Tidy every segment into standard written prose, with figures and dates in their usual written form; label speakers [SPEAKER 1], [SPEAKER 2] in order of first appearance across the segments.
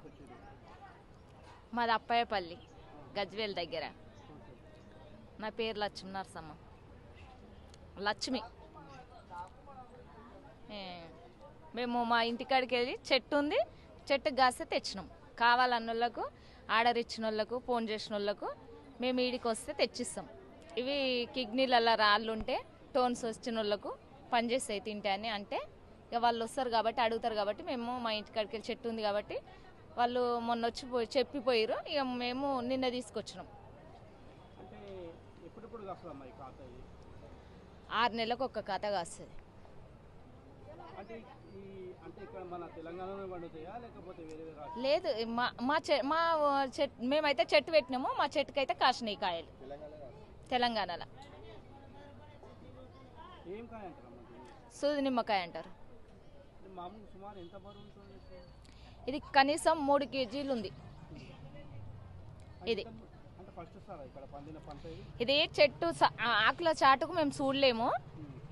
[SPEAKER 1] తీసుకొచ్చారు?
[SPEAKER 2] మాది అప్పాయపల్లి గజ్వేల్ దగ్గర. నా పేరు లక్ష్మీ నరసమ్మ. లక్ష్మి. మేము మా ఇంటికాడికి వెళ్ళి చెట్టు ఉంది, చెట్టుకు కాస్తే తెచ్చినాం. కావాలన్నోళ్ళకు, ఆర్డర్ ఇచ్చిన వాళ్ళకు, ఫోన్ చేసిన వాళ్ళకు మేము ఈడికి వస్తే తెచ్చిస్తాం. ఇవి కిడ్నీలలో రాళ్ళు ఉంటే టోన్స్ వచ్చిన వాళ్ళకు పనిచేస్తాయి తింటే అని అంటే ఇక వాళ్ళు వస్తారు కాబట్టి అడుగుతారు కాబట్టి మేము మా ఇంటికాడికి వెళ్ళి చెట్టు ఉంది కాబట్టి వాళ్ళు మొన్న వచ్చి చెప్పిపోయారు. ఇక మేము నిన్న తీసుకొచ్చినాం. 6 నెలలకు ఒక ఖాతా కాస్తుంది. లేదు, మేమైతే చెట్టు పెట్టినాము. మా చెట్టుకైతే కాసినాయి కాయలు. తెలంగాణలో సూది నిమ్మకాయ అంటారు. ఇది కనీసం 3 కేజీలు ఉంది. ఇది చెట్టు ఆకుల చాటుకు మేము చూడలేము.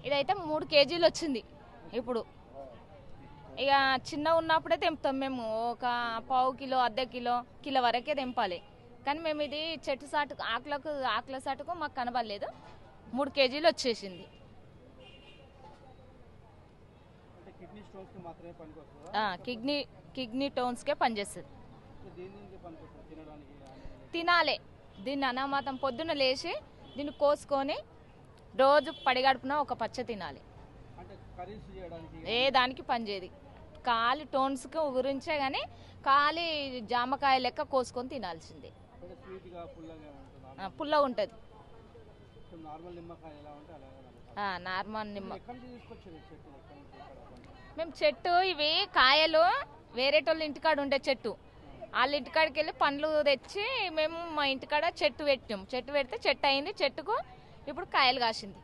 [SPEAKER 2] ఇదైతే 3 కేజీలు వచ్చింది. ఇప్పుడు ఇక చిన్న ఉన్నప్పుడే తెంపుతాం మేము. ఒక పావు కిలో, అర్ధ కిలో, కిలో వరకే తెంపాలి. కానీ మేము ఇది చెట్టు సాటుకు ఆకుల సాటుకు మాకు కనబడలేదు. 3 కేజీలు వచ్చేసింది. కిడ్నీ టోన్స్కే పనిచేస్తుంది. తినాలి దీన్ని. అనామాతం పొద్దున్న లేచి దీన్ని కోసుకొని రోజు పడిగడుపున ఒక పచ్చ తినాలి. ఏ దానికి పనిచేయదు. ఖాళీ టోన్స్కి గురించే కానీ ఖాళీ జామకాయ లెక్క కోసుకొని తినాల్సిందే. పుల్లగా ఉంటుంది. నార్మల్ నిమ్మ మేము చెట్టు ఇవి కాయలు వేరేటోళ్ళ ఇంటికాడ ఉండే చెట్టు, వాళ్ళ ఇంటికాడికి వెళ్ళి పండ్లు తెచ్చి మేము మా ఇంటికాడ చెట్టు పెట్టాం. చెట్టు పెడితే చెట్టు అయింది. చెట్టుకు ఇప్పుడు కాయలు కాసింది.